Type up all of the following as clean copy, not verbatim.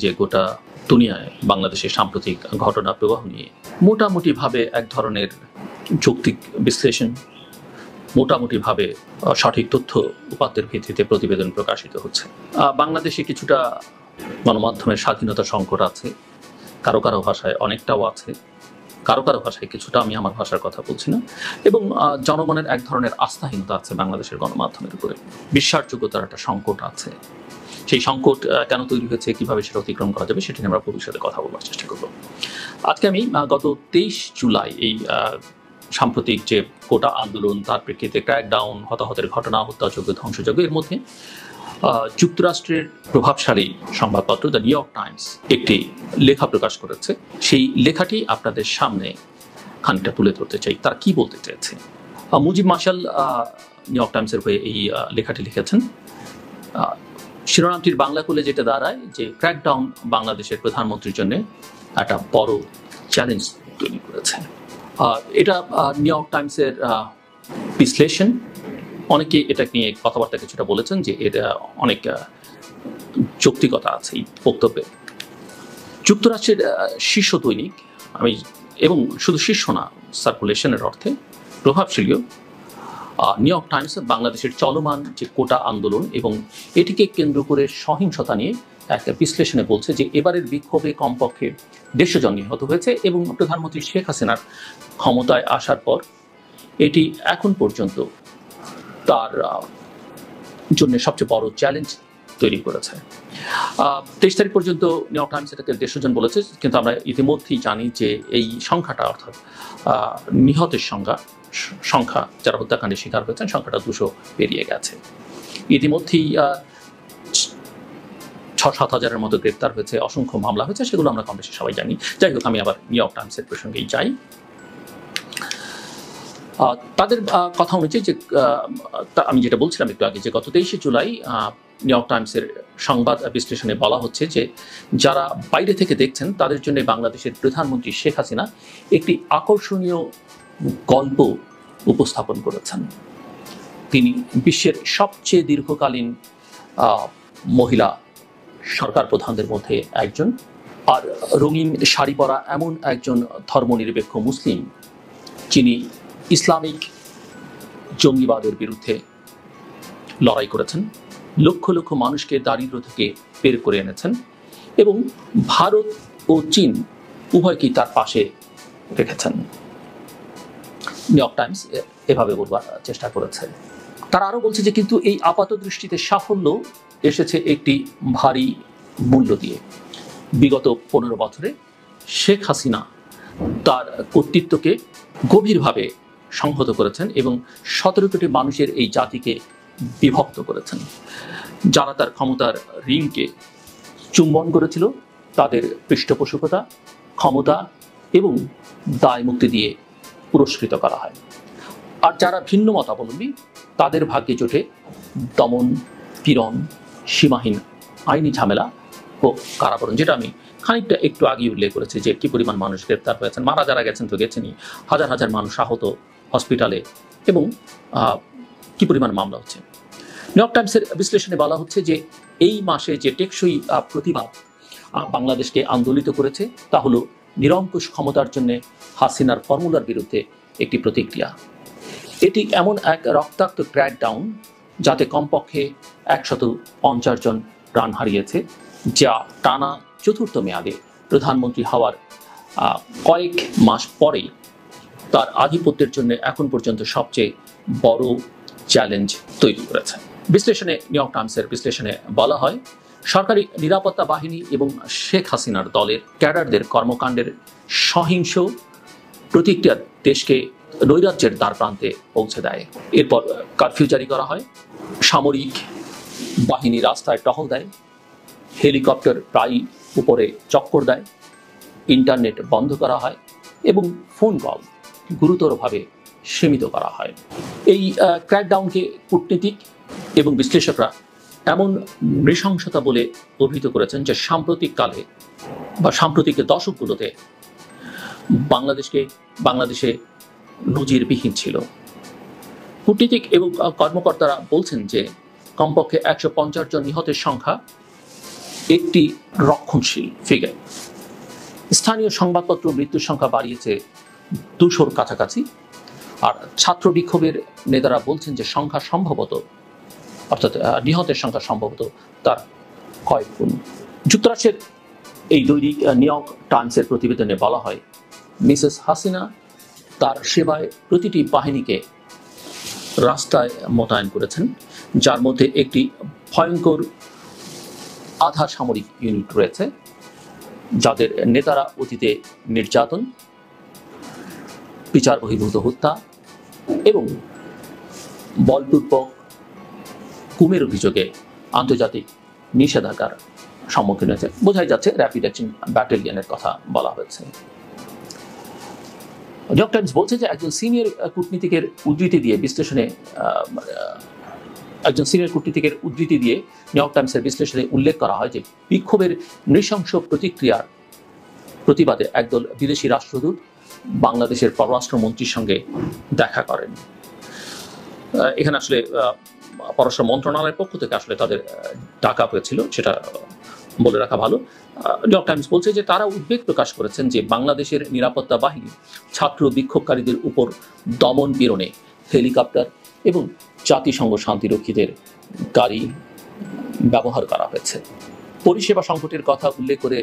যে গোটা দুনিয়ায় বাংলাদেশের সাম্প্রতিক ঘটনা প্রবাহ নিয়ে মোটামুটিভাবে এক ধরনের যৌক্তিক বিশ্লেষণ, মোটামুটিভাবে সঠিক তথ্য উপাত্তের ভিত্তিতে প্রতিবেদন প্রকাশিত হচ্ছে। বাংলাদেশে কিছুটা গণমাধ্যমের স্বাধীনতা সংকট আছে, কারো কারো ভাষায় অনেকটাও আছে, কারো কারো ভাষায় কিছুটা, আমি আমার ভাষার কথা বলছি না, এবং জনগণের এক ধরনের আস্থাহীনতা আছে বাংলাদেশের গণমাধ্যমের উপরে। বিশ্বাসযোগ্যতার একটা সংকট আছে। সেই সংকট কেন তৈরি হয়েছে, কিভাবে সেটা অতিক্রম করা যাবে, সেটা নিয়ে আমরা ভবিষ্যতে কথা বলার চেষ্টা করব। আজকে আমি গত 23 জুলাই এই সাম্প্রতিক যে কোটা আন্দোলন, তার প্রেক্ষিতে ক্র্যাকডাউন, হতাহতের ঘটনা, হত্যাযজ্ঞ, ধ্বংসযজ্ঞ, এর মধ্যে যুক্তরাষ্ট্রের প্রভাবশালী সংবাদপত্র দ্য নিউ ইয়র্ক টাইমস একটি লেখা প্রকাশ করেছে। সেই লেখাটি আপনাদের সামনে খানিকটা তুলে ধরতে চাই। তারা কি বলতে চেয়েছে। মুজিব মার্শাল নিউ ইয়র্ক টাইমসের হয়ে এই লেখাটি লিখেছেন। শিরোনামটির বাংলা করলে যেটা দাঁড়ায় যে ক্র্যাকডাউন বাংলাদেশের প্রধানমন্ত্রীর জন্য একটা বড় চ্যালেঞ্জ তৈরি করেছে। এটা নিউ ইয়র্ক টাইমসের বিশ্লেষণ। অনেকে এটা নিয়ে কথাবার্তা কিছুটা বলেছেন যে এটা অনেক যৌক্তিকতা আছে এই বক্তব্যে। যুক্তরাষ্ট্রের শীর্ষ দৈনিক, আমি এবং শুধু শীর্ষ না, সার্কুলেশনের অর্থে প্রভাবশালীও নিউ ইয়র্ক টাইমস বাংলাদেশের চলমান যে কোটা আন্দোলন এবং এটিকে কেন্দ্র করে সহিংসতা নিয়ে একটা বিশ্লেষণে বলছে যে এবারের বিক্ষোভে কমপক্ষে 150 জন নিহত হয়েছে এবং প্রধানমন্ত্রী শেখ হাসিনার ক্ষমতায় আসার পর এটি এখন পর্যন্ত তার জন্য সবচেয়ে বড় চ্যালেঞ্জ তৈরি করেছে। 23 তারিখ পর্যন্ত নিউ ইয়র্ক টাইমস এটাকে 150 জন বলেছে, কিন্তু আমরা ইতিমধ্যেই জানি যে এই সংখ্যাটা, অর্থাৎ নিহতের সংখ্যা যারা হত্যাকাণ্ডের শিকার হয়েছেন, সংখ্যাটা 200 পেরিয়ে গেছে। ইতিমধ্যেই 6-7 হাজারের মতো গ্রেপ্তার হয়েছে, অসংখ্য মামলা হয়েছে, সেগুলো আমরা কম বেশি সবাই জানি। যাই হোক, আমি আবার নিউ ইয়র্ক টাইমসের প্রসঙ্গেই যাই। তাদের কথা অনুযায়ী যে আমি যেটা বলছিলাম একটু আগে, যে গত 23 জুলাই নিউ ইয়র্ক টাইমসের সংবাদ বিশ্লেষণে বলা হচ্ছে যে যারা বাইরে থেকে দেখছেন তাদের জন্য বাংলাদেশের প্রধানমন্ত্রী শেখ হাসিনা একটি আকর্ষণীয় গল্প উপস্থাপন করেছেন। তিনি বিশ্বের সবচেয়ে দীর্ঘকালীন মহিলা সরকার প্রধানদের মধ্যে একজন, আর রঙিন শাড়ি পরা এমন একজন ধর্মনিরপেক্ষ মুসলিম যিনি ইসলামিক জঙ্গিবাদের বিরুদ্ধে লড়াই করেছেন, লক্ষ লক্ষ মানুষকে দারিদ্র্য থেকে বের করে এনেছেন এবং ভারত ও চীন উভয়কেই তার পাশে রেখেছেন। নিউ ইয়র্ক টাইমস এভাবে বলবার চেষ্টা করেছে। তারা আরও বলছে যে কিন্তু এই আপাত দৃষ্টিতে সাফল্য এসেছে একটি ভারী মূল্য দিয়ে। বিগত 15 বছরে শেখ হাসিনা তার কর্তৃত্বকে গভীরভাবে সংহত করেছেন এবং 17 কোটি মানুষের এই জাতিকে বিভক্ত করেছেন। যারা তার ক্ষমতার রিংকে চুম্বন করেছিল তাদের পৃষ্ঠপোষকতা, ক্ষমতা এবং দায় মুক্তি দিয়ে পুরস্কৃত করা হয়, আর যারা ভিন্ন মতাবলম্বী তাদের ভাগ্যে জোটে দমন, পীড়ন, সীমাহীন আইনি ঝামেলা ও কারাবরণ। যেটা আমি খানিকটা একটু আগে উল্লেখ করেছি যে কি পরিমাণ মানুষ গ্রেপ্তার হয়েছেন, মারা যারা গেছেন তো গেছেনই, হাজার হাজার মানুষ আহত হসপিটালে, এবং কি পরিমাণ মামলা হচ্ছে। নিউ ইয়র্ক টাইমসের বিশ্লেষণে বলা হচ্ছে যে এই মাসে যে টেকসই প্রতিবাদ বাংলাদেশকে আন্দোলিত করেছে তা হলো নিরঙ্কুশ ক্ষমতার জন্য হাসিনার ফর্মুলার বিরুদ্ধে একটি প্রতিক্রিয়া। এটি এমন এক রক্তাক্ত ক্র্যাকডাউন যাতে কমপক্ষে 150 জন প্রাণ হারিয়েছে, যা টানা 4র্থ মেয়াদে প্রধানমন্ত্রী হওয়ার কয়েক মাস পরেই তার আধিপত্যের জন্য এখন পর্যন্ত সবচেয়ে বড় চ্যালেঞ্জ তৈরি করেছে। বিশ্লেষণে, নিউ ইয়র্ক টাইমসের বিশ্লেষণে বলা হয়, সরকারি নিরাপত্তা বাহিনী এবং শেখ হাসিনার দলের ক্যাডারদের কর্মকাণ্ডের সহিংস প্রতিক্রিয়া দেশকে নৈরাজ্যের দ্বারপ্রান্তে পৌঁছে দেয়। এরপর কারফিউ জারি করা হয়, সামরিক বাহিনী রাস্তায় টহল দেয়, হেলিকপ্টার প্রায় উপরে চক্কর দেয়, ইন্টারনেট বন্ধ করা হয় এবং ফোন কল গুরুতরভাবে সীমিত করা হয়। এই ক্র্যাকডাউনকে কূটনীতিক এবং বিশ্লেষকরা এমন নৃশংসতা বলে অভিহিত করেছেন যে সাম্প্রতিক দশকগুলোতে বাংলাদেশে নজিরবিহীন ছিল। কূটনীতিক এবং কর্মকর্তারা বলছেন যে কমপক্ষে 150 জন নিহতের সংখ্যা একটি রক্ষণশীল ফিগার। স্থানীয় সংবাদপত্র মৃত্যুর সংখ্যা বাড়িয়েছে 200-র কাছাকাছি, আর ছাত্র বিক্ষোভের নেতারা বলছেন যে সংখ্যা সম্ভবত, অর্থাৎ নিহতের সংখ্যা সম্ভবত তার কয়েক গুণ। যুক্তরাষ্ট্রের এই দৈনিক নিউ ইয়র্ক টাইমসের প্রতিবেদনে বলা হয়, মিসেস হাসিনা তার সেবায় প্রতিটি বাহিনীকে রাস্তায় মোতায়েন করেছেন, যার মধ্যে একটি ভয়ঙ্কর আধা সামরিক ইউনিট রয়েছে, যাদের নেতারা অতীতে নির্যাতন, বিচার বহির্ভূত হত্যা এবং বলপূর্বক গুমের অভিযোগে আন্তর্জাতিক নিষেধাজ্ঞার সম্মুখীন হয়েছে। বোঝাই যাচ্ছে র্যাপিড অ্যাকশন ব্যাটালিয়নের কথা বলা হয়েছে। নিউ ইয়র্ক টাইমস বলছে যে একজন সিনিয়র কূটনীতিকের উদ্ধৃতি দিয়ে নিউ ইয়র্ক টাইমসের বিশ্লেষণে উল্লেখ করা হয় যে বিক্ষোভের নৃশংস প্রতিক্রিয়ার প্রতিবাদে একদল বিদেশি রাষ্ট্রদূত বাংলাদেশের পররাষ্ট্রমন্ত্রীর সঙ্গে দেখা করেন। এখানে আসলে পররাষ্ট্র মন্ত্রণালয়ের পক্ষ থেকে আসলে তাদের ডাকা হয়েছিল, সেটা বলে রাখা ভালো। নিউ ইয়র্ক টাইমস বলছে যে তারা উদ্বেগ প্রকাশ করেছেন যে বাংলাদেশের নিরাপত্তা বাহিনী ছাত্র বিক্ষোভকারীদের উপর দমন পীড়নে হেলিকপ্টার এবং জাতিসংঘ শান্তিরক্ষীদের গাড়ি ব্যবহার করা হয়েছে। পরিষেবা সংকটের কথা উল্লেখ করে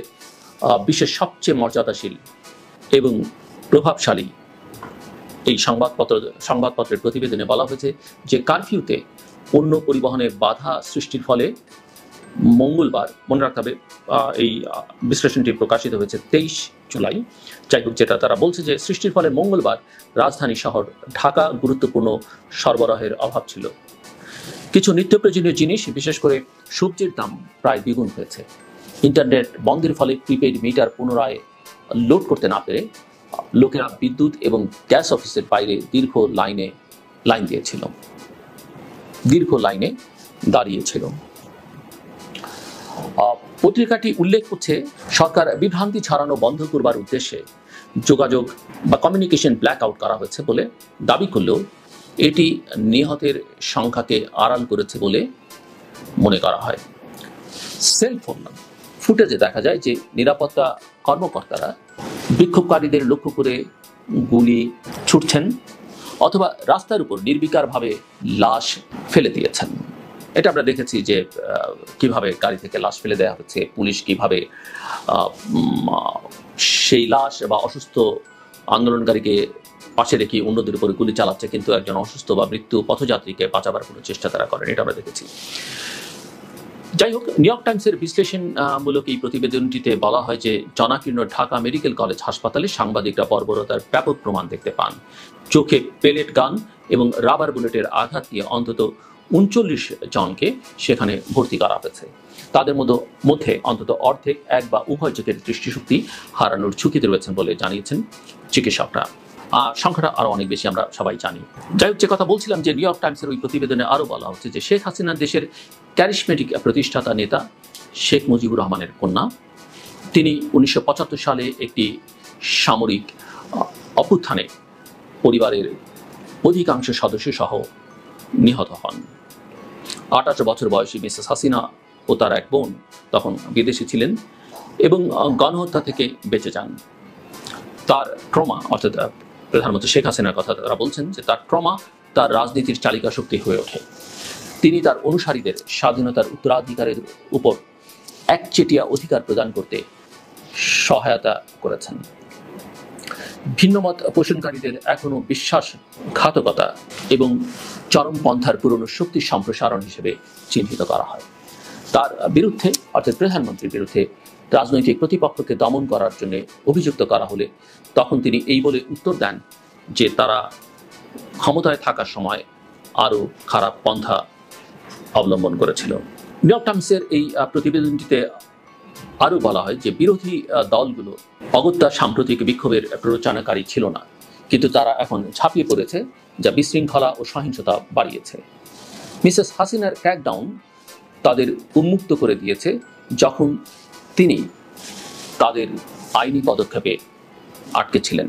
বিশ্বের সবচেয়ে মর্যাদাশীল এবং প্রভাবশালী এই সংবাদপত্রের প্রতিবেদনে বলা হয়েছে যে কারফিউতে পণ্য পরিবহনে বাধা সৃষ্টির ফলে মঙ্গলবার, মনে রাখতে হবে এই বিশ্লেষণটি প্রকাশিত হয়েছে 23 জুলাই, যাই হোক, যেটা তারা বলছে যে সৃষ্টির ফলে মঙ্গলবার রাজধানী শহর ঢাকা গুরুত্বপূর্ণ সরবরাহের অভাব ছিল। কিছু নিত্য প্রয়োজনীয় জিনিস, বিশেষ করে সবজির দাম প্রায় দ্বিগুণ হয়েছে। ইন্টারনেট বন্ধের ফলে প্রিপেইড মিটার পুনরায় লোড করতে না পেরে লোকেরা বিদ্যুৎ এবং গ্যাস অফিসের বাইরে দীর্ঘ লাইনে দাঁড়িয়েছিল। পত্রিকাটি উল্লেখ করছে, সরকার বিভ্রান্তি ছড়ানো বন্ধ করবার উদ্দেশ্যে যোগাযোগ বা কমিউনিকেশন ব্ল্যাক আউট করা হয়েছে বলে দাবি করলেও এটি নিহতের সংখ্যাকে আড়াল করেছে বলে মনে করা হয়। সেলফোন ফুটেজে দেখা যায় যে নিরাপত্তা কর্মকর্তারা বিক্ষোভকারীদের লক্ষ্য করে গুলি ছুটছেন অথবা রাস্তার উপর নির্বিকারভাবে লাশ ফেলে দিয়েছেন। এটা আমরা দেখেছি যে কিভাবে গাড়ি থেকে লাশ ফেলে দেওয়া হচ্ছে, পুলিশ কিভাবে সেই লাশ বা অসুস্থ আন্দোলনকারীকে পাশে রেখে অন্যদের উপরে গুলি চালাচ্ছে, কিন্তু একজন অসুস্থ বা মৃত্যু পথযাত্রীকে বাঁচাবার কোনো চেষ্টা তারা করেন, এটা আমরা দেখেছি। যাই হোক, নিউ ইয়র্ক টাইমসের বিশ্লেষণমূলক এই প্রতিবেদনটিতে বলা হয় যে জনাকীর্ণ ঢাকা মেডিকেল কলেজ হাসপাতালে সাংবাদিকরা বর্বরতার ব্যাপক প্রমাণ দেখতে পান। চোখে পেলেট গান এবং রাবার বুলেটের আঘাত দিয়ে অন্তত 39 জনকে সেখানে ভর্তি করা হয়েছে। তাদের মধ্যে অন্তত অর্ধেক এক বা উভয় চোখের দৃষ্টিশক্তি হারানোর ঝুঁকিতে রয়েছেন বলে জানিয়েছেন চিকিৎসকরা। সংখ্যাটা আরো অনেক বেশি আমরা সবাই জানি। যাই হোক, যে কথা বলছিলাম যে নিউ ইয়র্ক টাইমসের ওই প্রতিবেদনে আরো বলা হচ্ছে যে শেখ হাসিনা দেশের ক্যারিশমেটিক প্রতিষ্ঠাতা নেতা শেখ মুজিবুর রহমানের কন্যা। তিনি 1975 সালে একটি সামরিক অভ্যুত্থানে পরিবারের অধিকাংশ সদস্য সহ নিহত হন। 28 বছর বয়সী মিসেস হাসিনা ও তার এক বোন তখন বিদেশে ছিলেন এবং গণহত্যা থেকে বেঁচে যান। তার ট্রমা, অর্থাৎ প্রধানমন্ত্রী শেখ হাসিনার কথা তারা বলছেন যে তার ট্রমা তার রাজনীতির চালিকা শক্তি হয়ে ওঠে। তিনি তার অনুসারীদের স্বাধীনতার উত্তরাধিকারের উপর একচেটিয়া অধিকার প্রদান করতে সহায়তা করেছেন। ভিন্নমত পোষণকারীদের এখনো বিশ্বাসঘাতকতা এবং চরমপন্থার পুরনো শক্তি সম্প্রসারণ হিসেবে চিহ্নিত করা হয়। তার বিরুদ্ধে, অর্থাৎ প্রধানমন্ত্রীর বিরুদ্ধে রাজনৈতিক প্রতিপক্ষকে দমন করার জন্য অভিযুক্ত করা হলে তখন তিনি এই বলে উত্তর দেন যে তারা ক্ষমতায় থাকার সময় আরও খারাপ পন্থা অবলম্বন করেছিল। নিউ ইয়র্ক টাইমসের এই প্রতিবেদনটিতে আরও বলা হয় যে বিরোধী দলগুলো অগত্যা সাম্প্রতিক বিক্ষোভের প্ররোচনাকারী ছিল না, কিন্তু তারা এখন ঝাঁপিয়ে পড়েছে, যা বিশৃঙ্খলা ও সহিংসতা বাড়িয়েছে। মিসেস হাসিনার ক্র্যাকডাউন তাদের উন্মুক্ত করে দিয়েছে যখন তিনি তাদের আইনি পদক্ষেপে আটকে ছিলেন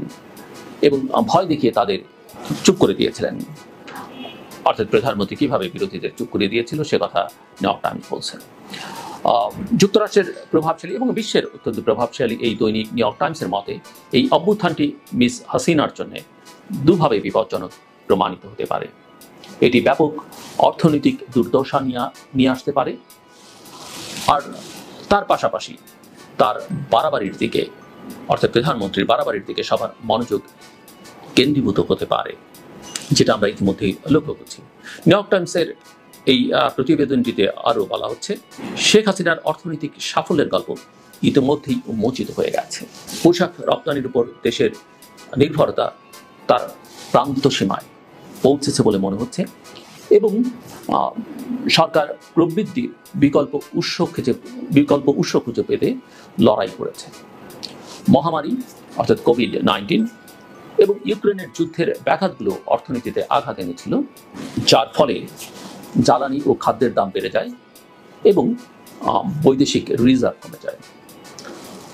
এবং ভয় দেখিয়ে তাদের চুপ করে দিয়েছিলেন। অর্থাৎ প্রধানমন্ত্রী কিভাবে বিরোধীদের চুপ করে দিয়েছিল সে কথা নিউ ইয়র্ক টাইমস বলছে। যুক্তরাষ্ট্রের প্রভাবশালী এবং বিশ্বের অত্যন্ত প্রভাবশালী এই দৈনিক নিউ ইয়র্ক টাইমসের মতে এই অভ্যুত্থানটি মিস হাসিনার জন্য দুভাবে বিপজ্জনক প্রমাণিত হতে পারে। এটি ব্যাপক অর্থনৈতিক দুর্দশা নিয়ে আসতে পারে, আর তার পাশাপাশি তার বাড়াবাড়ির দিকে, অর্থাৎ প্রধানমন্ত্রীর বাড়াবাড়ির দিকে সবার মনোযোগ কেন্দ্রীভূত হতে পারে, যেটা আমরা ইতিমধ্যেই লক্ষ্য করছি। নিউ ইয়র্ক টাইমসের এই প্রতিবেদনটিতে আরও বলা হচ্ছে, শেখ হাসিনার অর্থনৈতিক সাফল্যের গল্প ইতিমধ্যেই উন্মোচিত হয়ে গেছে। পোশাক রপ্তানির উপর দেশের নির্ভরতা তার প্রান্ত সীমায় পৌঁছেছে বলে মনে হচ্ছে, এবং সরকার প্রবৃদ্ধির বিকল্প উৎস খুঁজে পেতে লড়াই করেছে। মহামারী অর্থাৎ কোভিড-19 এবং ইউক্রেনের যুদ্ধের ব্যাঘাতগুলো অর্থনীতিতে আঘাত এনেছিল, যার ফলে জ্বালানি ও খাদ্যের দাম বেড়ে যায় এবং বৈদেশিক রিজার্ভ কমে যায়।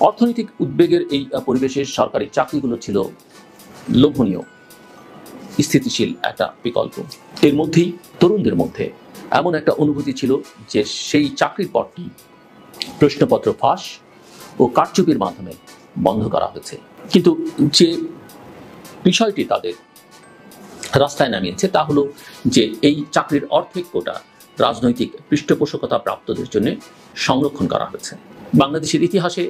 অর্থনৈতিক উদ্বেগের এই পরিবেশে সরকারি চাকরিগুলো ছিল লোভনীয়, স্থিতিশীল একটা বিকল্প। এর মধ্যেই তরুণদের মধ্যে এমন একটা অনুভূতি ছিল যে সেই চাকরির পদটি প্রশ্নপত্র ফাঁস ও কারচুপির মাধ্যমে বন্ধ করা হয়েছে। কিন্তু যে বিষয়টি তাদের রাস্তায় নামিয়েছে তা হলো যে এই চাকরির অর্ধেক কোটা রাজনৈতিক পৃষ্ঠপোষকতা প্রাপ্তদের জন্য সংরক্ষণ করা হয়েছে। বাংলাদেশের ইতিহাসে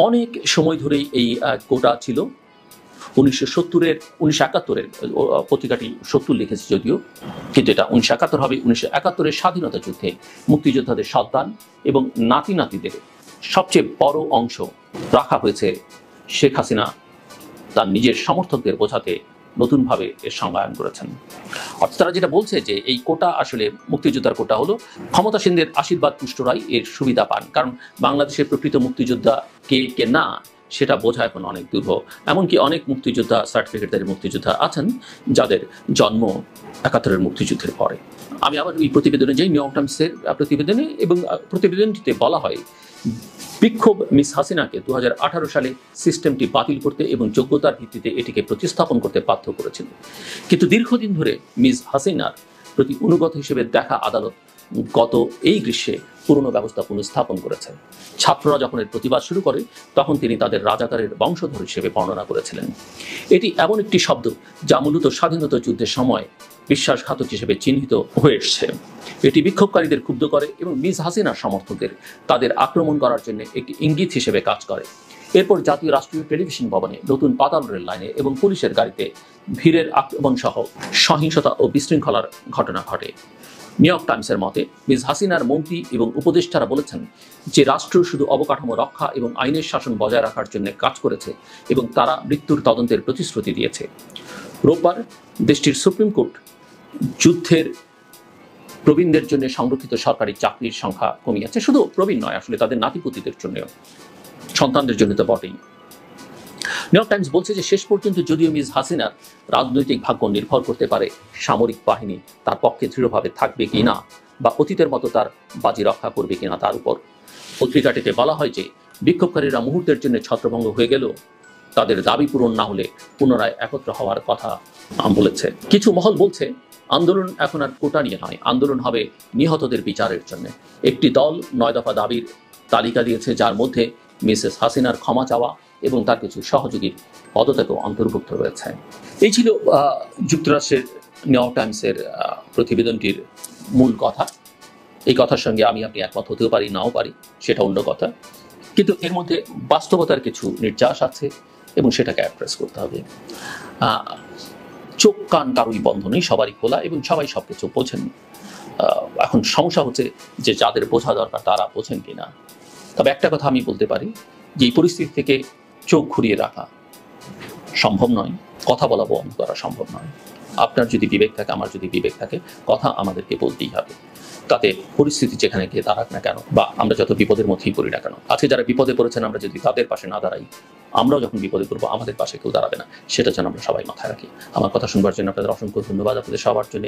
অনেক সময় ধরেই এই কোটা ছিল। 1971-এর পত্রিকাটি 70 লিখেছে যদিও, কিন্তু এটা 1971 হবে। 1971-এর স্বাধীনতা যুদ্ধে মুক্তিযোদ্ধাদের সন্তান এবং নাতি নাতিদের সবচেয়ে বড় অংশ রাখা হয়েছে শেখ হাসিনা তার নিজের সমর্থকদের বোঝাতে নতুনভাবে এর সংজ্ঞায়ন করেছেন। অর্থাৎ তারা যেটা বলছে যে এই কোটা আসলে মুক্তিযোদ্ধার কোটা হলো ক্ষমতাসীনদের আশীর্বাদ পুষ্টরাই এর সুবিধা পান, কারণ বাংলাদেশের প্রকৃত মুক্তিযোদ্ধা কে না সেটা বোঝা এখন অনেক দুর্বহ। এমনকি অনেক মুক্তিযোদ্ধা সার্টিফিকেটধারী মুক্তিযোদ্ধা আছেন যাদের জন্ম 71-এর মুক্তিযুদ্ধের পরে। আমি আবার এই প্রতিবেদনে যাই, নিউ ইয়র্ক টাইমসের প্রতিবেদনে, এবং প্রতিবেদনটিতে বলা হয় বিক্ষোভ মিস হাসিনাকে 2018 সালে সিস্টেমটি বাতিল করতে এবং যোগ্যতার ভিত্তিতে এটিকে প্রতিস্থাপন করতে বাধ্য করেছিল। কিন্তু দীর্ঘদিন ধরে মিস হাসিনার প্রতি অনুগত হিসেবে দেখা আদালত গত এই গ্রীষ্মে পুরনো ব্যবস্থা পুনঃস্থাপন করেছেন। ছাত্ররা যখন এর প্রতিবাদ শুরু করে তখন তিনি তাদের রাজাকারের বংশধর হিসেবে বর্ণনা করেছিলেন। এটি এমন একটি শব্দ যা মূলত স্বাধীনতা যুদ্ধের সময় বিশ্বাসঘাতক হিসেবে চিহ্নিত হয়ে এসছে। এটি বিক্ষোভকারীদের ক্ষুব্ধ করে এবং মিস হাসিনার সমর্থকদের তাদের আক্রমণ করার জন্য একটি ইঙ্গিত হিসেবে কাজ করে। এরপর জাতীয় রাষ্ট্রীয় টেলিভিশন ভবনে, নতুন পাতাল রেল লাইনে এবং পুলিশের গাড়িতে ভিড়ের আক্রমণ সহ সহিংসতা ও বিশৃঙ্খলার ঘটনা ঘটে। নিউ ইয়র্ক টাইমসের মতে মিস হাসিনার মন্ত্রী এবং উপদেষ্টারা বলেছেন যে রাষ্ট্র শুধু অবকাঠামো রক্ষা এবং আইনের শাসন বজায় রাখার জন্য কাজ করেছে এবং তারা মৃত্যুর তদন্তের প্রতিশ্রুতি দিয়েছে। রোববার দেশটির সুপ্রিম কোর্ট যুদ্ধের প্রবীণদের জন্য সংরক্ষিত সরকারি চাকরির সংখ্যা কমিয়েছে। শুধু প্রবীণ নয়, আসলে তাদের নাতিপুতিদের জন্যও, সন্তানদের জন্য তো বটেই। নিউ ইয়র্ক টাইমস বলছে যে শেষ পর্যন্ত যদিও মিস হাসিনার রাজনৈতিক ভাগ্য নির্ভর করতে পারে সামরিক বাহিনী তার পক্ষে দৃঢ়ভাবে থাকবে কিনা বা অতীতের মতো তার বাজি রক্ষা করবে কিনা তার উপর। পত্রিকাটিতে বলা হয় যে বিক্ষোভকারীরা মুহূর্তের জন্য ছত্রভঙ্গ হয়ে গেল তাদের দাবি পূরণ না হলে পুনরায় একত্র হওয়ার কথা বলেছে। কিছু মহল বলছে আন্দোলন এখন আর কোটা নিয়ে নয়, আন্দোলন হবে নিহতদের বিচারের জন্য। একটি দল 9 দফা দাবির তালিকা দিয়েছে, যার মধ্যে মিসেস হাসিনার ক্ষমা চাওয়া এবং তার কিছু সহযোগীর পদত্যাগও অন্তর্ভুক্ত রয়েছে। এই ছিল যুক্তরাষ্ট্রের নিউ ইয়র্ক টাইমসের প্রতিবেদনটির মূল কথা। এই কথার সঙ্গে আমি আপনি একমত হতেও পারি, নাও পারি, সেটা অন্য কথা, কিন্তু এর মধ্যে বাস্তবতার কিছু নির্যাস আছে এবং সেটাকে অ্যাড্রেস করতে হবে। চোখ কান কারোই বন্ধ নেই, সবারই খোলা এবং সবাই সব কিছু বোঝেন। এখন সমস্যা হচ্ছে যে যাদের বোঝা দরকার তারা বোঝেন কিনা। তবে একটা কথা আমি বলতে পারি যে এই পরিস্থিতি থেকে চোখ ঘুরিয়ে রাখা সম্ভব নয়, কথা বলা বন্ধ করা সম্ভব নয়। আপনার যদি বিবেক থাকে, আমার যদি বিবেক থাকে, কথা আমাদেরকে বলতেই হবে। তাতে পরিস্থিতি যেখানে গিয়ে দাঁড়াক না কেন, বা আমরা যত বিপদের মধ্যেই পড়ি না কেন, আজকে যারা বিপদে পড়েছেন আমরা যদি তাদের পাশে না দাঁড়াই, আমরাও যখন বিপদে পড়বো আমাদের পাশে কেউ দাঁড়াবে না, সেটা যেন আমরা সবাই মাথায় রাখি। আমার কথা শুনবার জন্য আপনাদের অসংখ্য ধন্যবাদ, আপনাদের সবার জন্য